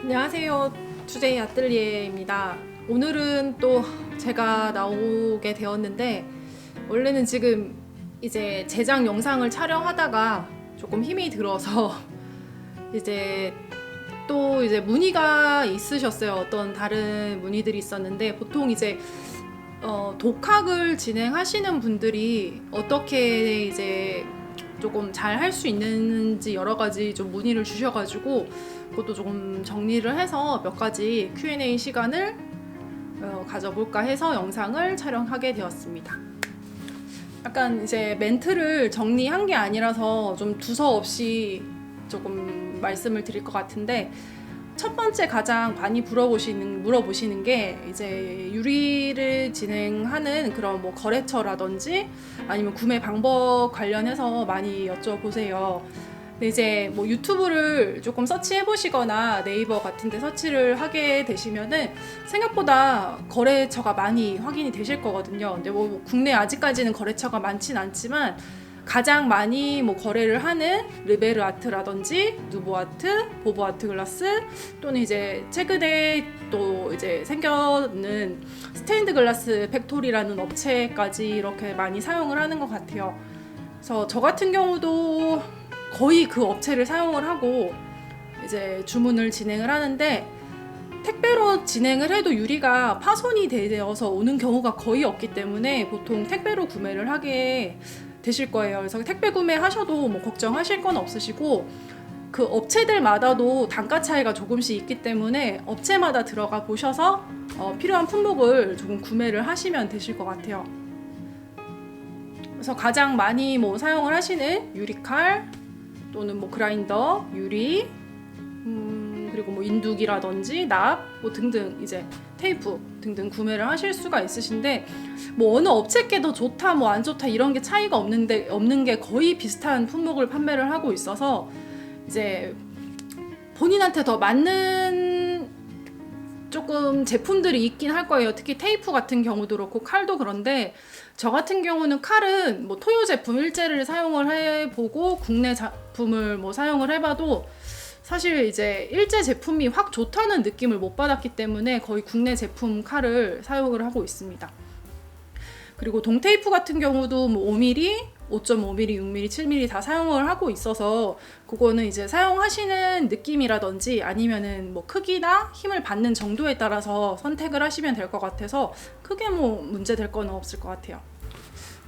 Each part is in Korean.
안녕하세요. 투데이 아뜰리에입니다. 오늘은 또 제가 나오게 되었는데, 원래는 지금 이제 제작 영상을 촬영하다가 조금 힘이 들어서 이제 또 이제 문의가 있으셨어요. 어떤 다른 문의들이 있었는데, 보통 이제 독학을 진행하시는 분들이 어떻게 이제 조금 잘 할 수 있는지 여러 가지 좀 문의를 주셔가지고, 그것도 조금 정리를 해서 몇 가지 Q&A 시간을 가져볼까 해서 영상을 촬영하게 되었습니다. 약간 이제 멘트를 정리한 게 아니라서 좀 두서없이 조금 말씀을 드릴 것 같은데, 첫 번째 가장 많이 물어보시는 게 이제 유리를 진행하는 그런 뭐 거래처라든지 아니면 구매 방법 관련해서 많이 여쭤보세요. 근데 이제 뭐 유튜브를 조금 서치해 보시거나 네이버 같은 데 서치를 하게 되시면은 생각보다 거래처가 많이 확인이 되실 거거든요. 근데 뭐 국내 아직까지는 거래처가 많진 않지만 가장 많이 뭐 거래를 하는 르베르 아트라든지 누보 아트, 보보 아트 글라스, 또는 이제 최근에 또 이제 생겨는 스테인드 글라스 팩토리라는 업체까지 이렇게 많이 사용을 하는 것 같아요. 그래서 저 같은 경우도 거의 그 업체를 사용을 하고 이제 주문을 진행을 하는데, 택배로 진행을 해도 유리가 파손이 되어서 오는 경우가 거의 없기 때문에 보통 택배로 구매를 하게 되실 거예요. 그래서 택배 구매하셔도 뭐 걱정하실 건 없으시고, 그 업체들마다도 단가 차이가 조금씩 있기 때문에 업체마다 들어가 보셔서 필요한 품목을 조금 구매를 하시면 되실 것 같아요. 그래서 가장 많이 뭐 사용을 하시는 유리칼 또는 뭐 그라인더, 유리, 그리고 뭐 인두기라든지 납, 뭐 등등 이제 테이프 등등 구매를 하실 수가 있으신데, 뭐 어느 업체께 더 좋다 뭐 안 좋다 이런 게 차이가 없는 게 거의 비슷한 품목을 판매를 하고 있어서 이제 본인한테 더 맞는 조금 제품들이 있긴 할 거예요. 특히 테이프 같은 경우도 그렇고 칼도 그런데, 저 같은 경우는 칼은 뭐 토요 제품 일제를 사용을 해보고 국내 제품을 뭐 사용을 해봐도 사실 이제 일제 제품이 확 좋다는 느낌을 못 받았기 때문에 거의 국내 제품 칼을 사용을 하고 있습니다. 그리고 동테이프 같은 경우도 뭐 5mm, 5.5mm, 6mm, 7mm 다 사용을 하고 있어서 그거는 이제 사용하시는 느낌이라든지 아니면은 뭐 크기나 힘을 받는 정도에 따라서 선택을 하시면 될 것 같아서 크게 뭐 문제 될 건 없을 것 같아요.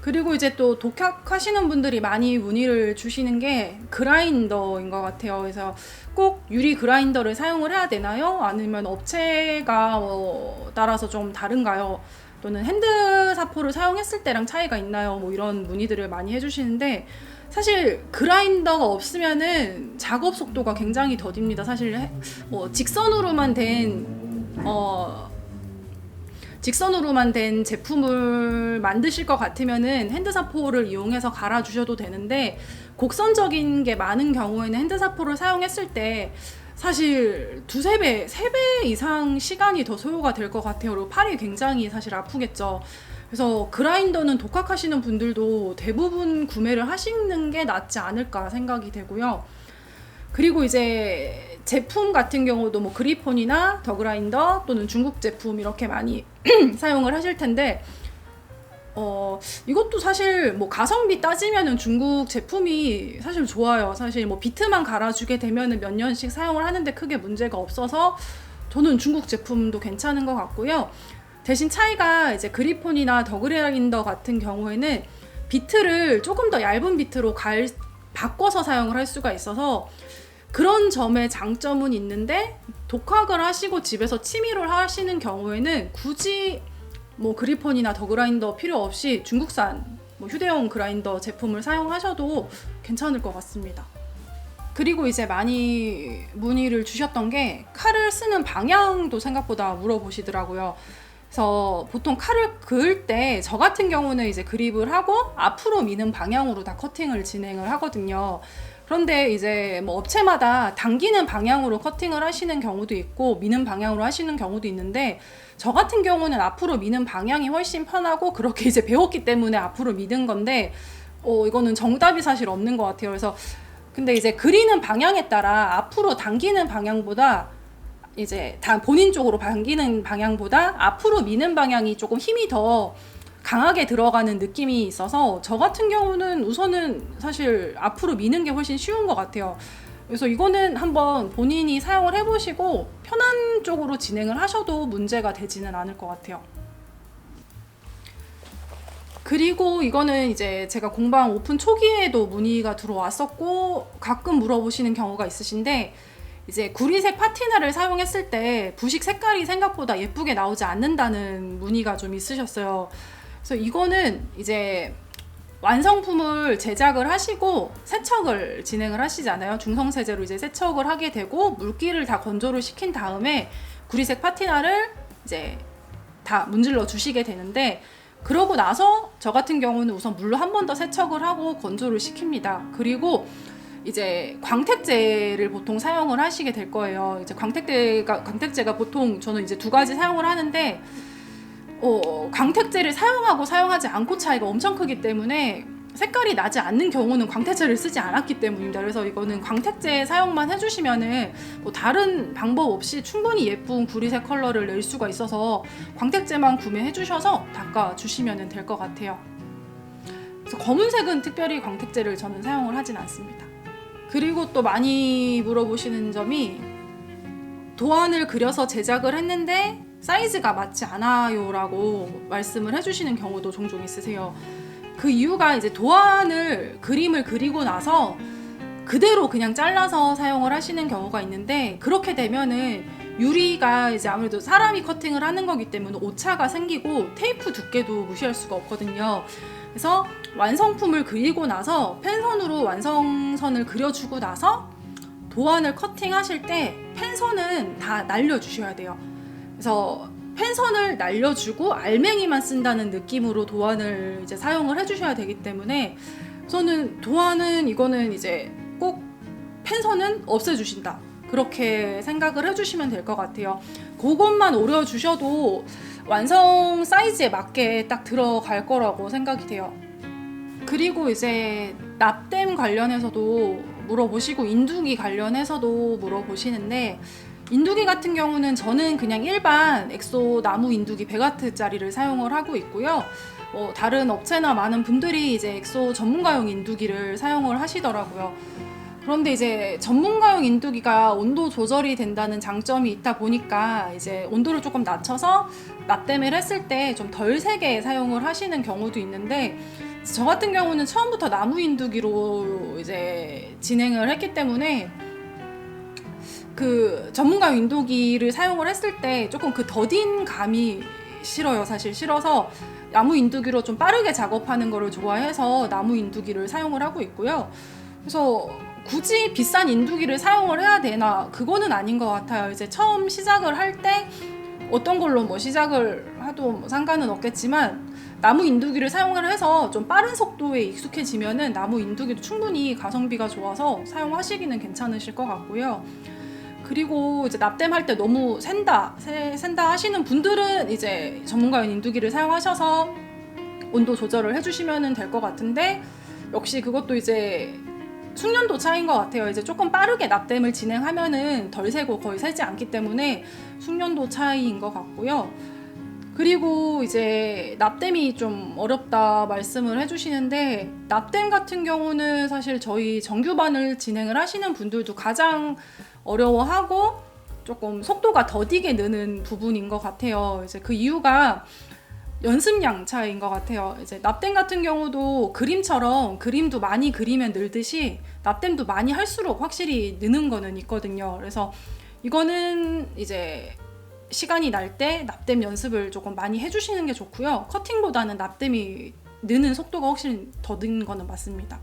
그리고 이제 또 독학하시는 분들이 많이 문의를 주시는 게 그라인더인 것 같아요. 그래서 꼭 유리 그라인더를 사용을 해야 되나요? 아니면 업체가 따라서 좀 다른가요? 또는 핸드 사포를 사용했을 때랑 차이가 있나요? 뭐 이런 문의들을 많이 해주시는데, 사실 그라인더가 없으면은 작업 속도가 굉장히 더딥니다. 사실 직선으로만 된 제품을 만드실 것 같으면은 핸드사포를 이용해서 갈아주셔도 되는데, 곡선적인 게 많은 경우에는 핸드사포를 사용했을 때 사실 두세 배, 3배 이상 시간이 더 소요가 될 것 같아요. 그리고 팔이 굉장히 사실 아프겠죠. 그래서 그라인더는 독학하시는 분들도 대부분 구매를 하시는 게 낫지 않을까 생각이 되고요. 그리고 이제 제품 같은 경우도 뭐 그리폰이나 더 그라인더 또는 중국 제품 이렇게 많이 사용을 하실 텐데, 이것도 사실 뭐 가성비 따지면은 중국 제품이 사실 좋아요. 사실 뭐 비트만 갈아주게 되면은 몇 년씩 사용을 하는데 크게 문제가 없어서 저는 중국 제품도 괜찮은 것 같고요. 대신 차이가 이제 그리폰이나 더 그라인더 같은 경우에는 비트를 조금 더 얇은 비트로 바꿔서 사용을 할 수가 있어서 그런 점의 장점은 있는데, 독학을 하시고 집에서 취미로 하시는 경우에는 굳이 뭐 그리폰이나 더 그라인더 필요 없이 중국산 뭐 휴대용 그라인더 제품을 사용하셔도 괜찮을 것 같습니다. 그리고 이제 많이 문의를 주셨던 게 칼을 쓰는 방향도 생각보다 물어보시더라고요. 그래서 보통 칼을 그을 때 저 같은 경우는 이제 그립을 하고 앞으로 미는 방향으로 다 커팅을 진행을 하거든요. 그런데 이제 뭐 업체마다 당기는 방향으로 커팅을 하시는 경우도 있고 미는 방향으로 하시는 경우도 있는데, 저 같은 경우는 앞으로 미는 방향이 훨씬 편하고 그렇게 이제 배웠기 때문에 앞으로 미는 건데, 이거는 정답이 사실 없는 것 같아요. 그래서 근데 이제 그리는 방향에 따라 앞으로 당기는 방향보다 이제 다 본인 쪽으로 당기는 방향보다 앞으로 미는 방향이 조금 힘이 더 강하게 들어가는 느낌이 있어서 저 같은 경우는 우선은 사실 앞으로 미는 게 훨씬 쉬운 것 같아요. 그래서 이거는 한번 본인이 사용을 해보시고 편한 쪽으로 진행을 하셔도 문제가 되지는 않을 것 같아요. 그리고 이거는 이제 제가 공방 오픈 초기에도 문의가 들어왔었고 가끔 물어보시는 경우가 있으신데, 이제 구리색 파티나를 사용했을 때 부식 색깔이 생각보다 예쁘게 나오지 않는다는 문의가 좀 있으셨어요. 그래서 이거는 이제 완성품을 제작을 하시고 세척을 진행을 하시잖아요. 중성세제로 이제 세척을 하게 되고 물기를 다 건조를 시킨 다음에 구리색 파티나를 이제 다 문질러 주시게 되는데, 그러고 나서 저 같은 경우는 우선 물로 한 번 더 세척을 하고 건조를 시킵니다. 그리고 이제 광택제를 보통 사용을 하시게 될 거예요. 이제 광택제가 보통 저는 이제 두 가지 사용을 하는데, 광택제를 사용하고 사용하지 않고 차이가 엄청 크기 때문에 색깔이 나지 않는 경우는 광택제를 쓰지 않았기 때문입니다. 그래서 이거는 광택제 사용만 해주시면은 뭐 다른 방법 없이 충분히 예쁜 구리색 컬러를 낼 수가 있어서 광택제만 구매해 주셔서 닦아 주시면 될 것 같아요. 그래서 검은색은 특별히 광택제를 저는 사용을 하진 않습니다. 그리고 또 많이 물어보시는 점이, 도안을 그려서 제작을 했는데 사이즈가 맞지 않아요 라고 말씀을 해주시는 경우도 종종 있으세요. 그 이유가 이제 그림을 그리고 나서 그대로 그냥 잘라서 사용을 하시는 경우가 있는데, 그렇게 되면은 유리가 이제 아무래도 사람이 커팅을 하는 거기 때문에 오차가 생기고 테이프 두께도 무시할 수가 없거든요. 그래서 완성품을 그리고 나서 펜선으로 완성선을 그려주고 나서 도안을 커팅하실 때 펜선은 다 날려주셔야 돼요. 그래서 펜선을 날려주고 알맹이만 쓴다는 느낌으로 도안을 이제 사용을 해주셔야 되기 때문에, 저는 도안은 이거는 이제 꼭 펜선은 없애주신다, 그렇게 생각을 해주시면 될 것 같아요. 그것만 오려주셔도 완성 사이즈에 맞게 딱 들어갈 거라고 생각이 돼요. 그리고 이제 납땜 관련해서도 물어보시고 인두기 관련해서도 물어보시는데, 인두기 같은 경우는 저는 그냥 일반 엑소 나무 인두기 100W짜리를 사용을 하고 있고요. 다른 업체나 많은 분들이 이제 엑소 전문가용 인두기를 사용을 하시더라고요. 그런데 이제 전문가용 인두기가 온도 조절이 된다는 장점이 있다 보니까 이제 온도를 조금 낮춰서 납땜을 했을 때 좀 덜 세게 사용을 하시는 경우도 있는데, 저 같은 경우는 처음부터 나무 인두기로 이제 진행을 했기 때문에 그 전문가용 인두기를 사용을 했을 때 조금 그 더딘 감이 싫어요. 사실 싫어서 나무 인두기로 좀 빠르게 작업하는 거를 좋아해서 나무 인두기를 사용을 하고 있고요. 그래서 굳이 비싼 인두기를 사용을 해야 되나, 그거는 아닌 것 같아요. 이제 처음 시작을 할 때 어떤 걸로 뭐 시작을 해도 뭐 상관은 없겠지만, 나무 인두기를 사용을 해서 좀 빠른 속도에 익숙해지면은 나무 인두기도 충분히 가성비가 좋아서 사용하시기는 괜찮으실 것 같고요. 그리고 이제 납땜할 때 너무 센다 하시는 분들은 이제 전문가용 인두기를 사용하셔서 온도 조절을 해주시면 될 것 같은데, 역시 그것도 이제 숙련도 차이인 것 같아요. 이제 조금 빠르게 납땜을 진행하면은 덜 새고 거의 새지 않기 때문에 숙련도 차이인 것 같고요. 그리고 이제 납땜이 좀 어렵다 말씀을 해주시는데, 납땜 같은 경우는 사실 저희 정규반을 진행을 하시는 분들도 가장 어려워하고 조금 속도가 더디게 느는 부분인 것 같아요. 이제 그 이유가 연습량 차이인 것 같아요. 이제 납땜 같은 경우도 그림처럼 그림도 많이 그리면 늘듯이 납땜도 많이 할수록 확실히 느는 거는 있거든요. 그래서 이거는 이제 시간이 날 때 납땜 연습을 조금 많이 해주시는 게 좋고요. 커팅보다는 납땜이 느는 속도가 훨씬 더 느는 거는 맞습니다.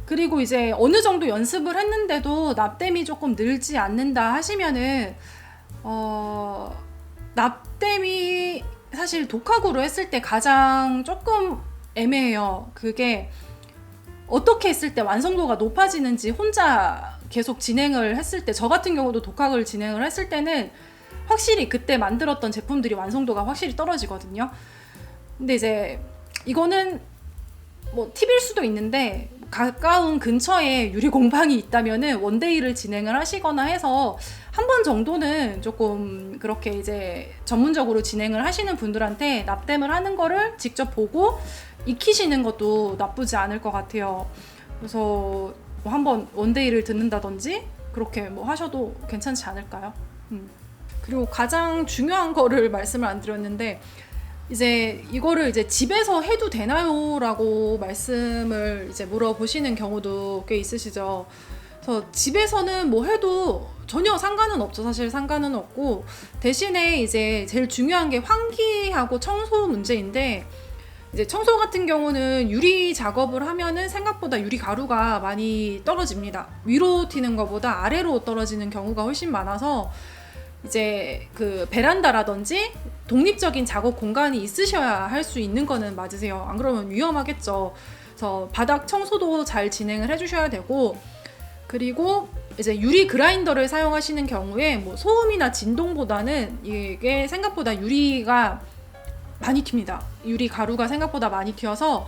그리고 이제 어느 정도 연습을 했는데도 납땜이 조금 늘지 않는다 하시면은 납땜이 사실 독학으로 했을 때 가장 조금 애매해요. 그게 어떻게 했을 때 완성도가 높아지는지 혼자 계속 진행을 했을 때, 저 같은 경우도 독학을 진행을 했을 때는 확실히 그때 만들었던 제품들이 완성도가 확실히 떨어지거든요. 근데 이제 이거는 뭐 팁일 수도 있는데, 가까운 근처에 유리 공방이 있다면은 원데이를 진행을 하시거나 해서 한 번 정도는 조금 그렇게 이제 전문적으로 진행을 하시는 분들한테 납땜을 하는 거를 직접 보고 익히시는 것도 나쁘지 않을 것 같아요. 그래서 뭐 한번 원데이를 듣는다든지 그렇게 뭐 하셔도 괜찮지 않을까요? 그리고 가장 중요한 거를 말씀을 안 드렸는데, 이제 이거를 이제 집에서 해도 되나요? 라고 말씀을 이제 물어보시는 경우도 꽤 있으시죠. 그래서 집에서는 뭐 해도 전혀 상관은 없죠. 사실 상관은 없고, 대신에 이제 제일 중요한 게 환기하고 청소 문제인데, 이제 청소 같은 경우는 유리 작업을 하면은 생각보다 유리 가루가 많이 떨어집니다. 위로 튀는 것보다 아래로 떨어지는 경우가 훨씬 많아서 이제 그 베란다라든지 독립적인 작업 공간이 있으셔야 할 수 있는 거는 맞으세요. 안 그러면 위험하겠죠. 그래서 바닥 청소도 잘 진행을 해주셔야 되고, 그리고 이제 유리 그라인더를 사용하시는 경우에 뭐 소음이나 진동보다는 이게 생각보다 유리가 많이 튑니다. 유리 가루가 생각보다 많이 튀어서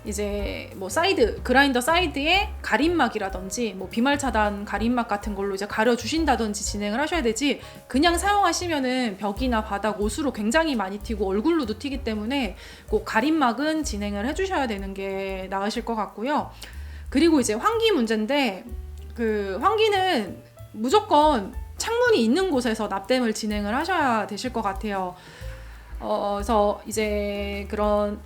이제 뭐 사이드 그라인더 사이드에 가림막이라든지 뭐 비말 차단 가림막 같은 걸로 이제 가려 주신다든지 진행을 하셔야 되지, 그냥 사용하시면은 벽이나 바닥 옷으로 굉장히 많이 튀고 얼굴로도 튀기 때문에 꼭 가림막은 진행을 해주셔야 되는 게 나으실 것 같고요. 그리고 이제 환기 문제인데, 그 환기는 무조건 창문이 있는 곳에서 납땜을 진행을 하셔야 되실 것 같아요. 그래서 이제 그런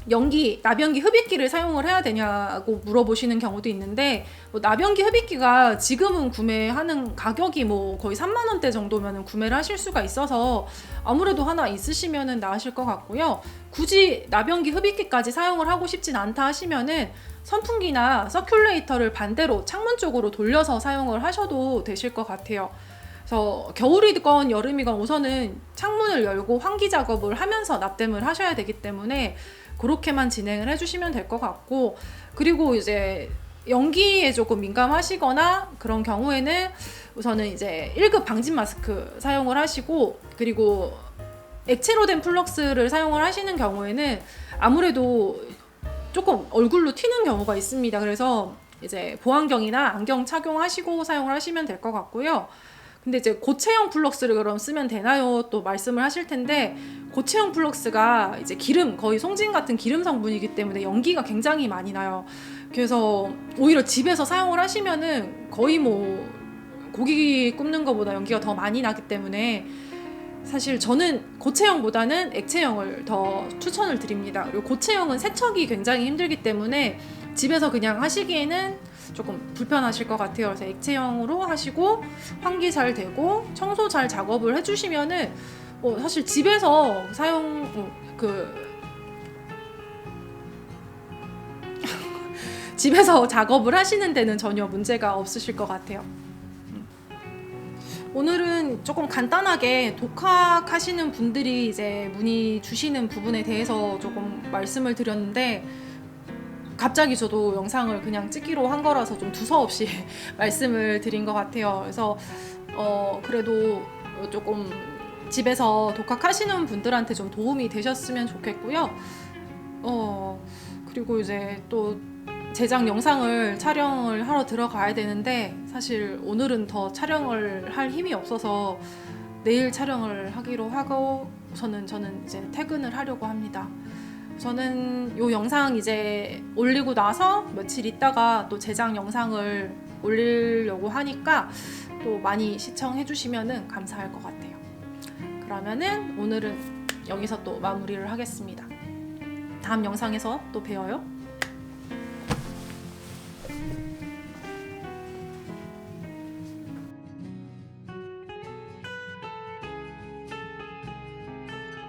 나변기 흡입기를 사용을 해야 되냐고 물어보시는 경우도 있는데, 뭐 나변기 흡입기가 지금은 구매하는 가격이 뭐 거의 3만 원대 정도면 구매를 하실 수가 있어서 아무래도 하나 있으시면 나으실 것 같고요. 굳이 나변기 흡입기까지 사용을 하고 싶진 않다 하시면은 선풍기나 서큘레이터를 반대로 창문 쪽으로 돌려서 사용을 하셔도 되실 것 같아요. 그래서 겨울이건 여름이건 우선은 창문을 열고 환기 작업을 하면서 납땜을 하셔야 되기 때문에 그렇게만 진행을 해주시면 될 것 같고, 그리고 이제 연기에 조금 민감하시거나 그런 경우에는 우선은 이제 1급 방진 마스크 사용을 하시고, 그리고 액체로 된 플럭스를 사용을 하시는 경우에는 아무래도 조금 얼굴로 튀는 경우가 있습니다. 그래서 이제 보안경이나 안경 착용하시고 사용을 하시면 될 것 같고요. 근데 이제 고체형 플럭스를 그럼 쓰면 되나요? 또 말씀을 하실 텐데, 고체형 플럭스가 이제 기름, 거의 송진 같은 기름 성분이기 때문에 연기가 굉장히 많이 나요. 그래서 오히려 집에서 사용을 하시면은 거의 뭐 고기 굽는 것보다 연기가 더 많이 나기 때문에 사실 저는 고체형보다는 액체형을 더 추천을 드립니다. 그리고 고체형은 세척이 굉장히 힘들기 때문에 집에서 그냥 하시기에는 조금 불편하실 것 같아요. 그래서 액체형으로 하시고 환기 잘 되고 청소 잘 작업을 해주시면은 사실 집에서 집에서 작업을 하시는 데는 전혀 문제가 없으실 것 같아요. 오늘은 조금 간단하게 독학하시는 분들이 이제 문의 주시는 부분에 대해서 조금 말씀을 드렸는데, 갑자기 저도 영상을 그냥 찍기로 한 거라서 좀 두서없이 말씀을 드린 것 같아요. 그래서 그래도 조금 집에서 독학하시는 분들한테 좀 도움이 되셨으면 좋겠고요. 그리고 이제 또 제작 영상을 촬영을 하러 들어가야 되는데, 사실 오늘은 더 촬영을 할 힘이 없어서 내일 촬영을 하기로 하고 저는 이제 퇴근을 하려고 합니다. 저는 이 영상 이제 올리고 나서 며칠 있다가 또 제작 영상을 올리려고 하니까 또 많이 시청해 주시면 감사할 것 같아요. 그러면은 오늘은 여기서 또 마무리를 하겠습니다. 다음 영상에서 또 봬요.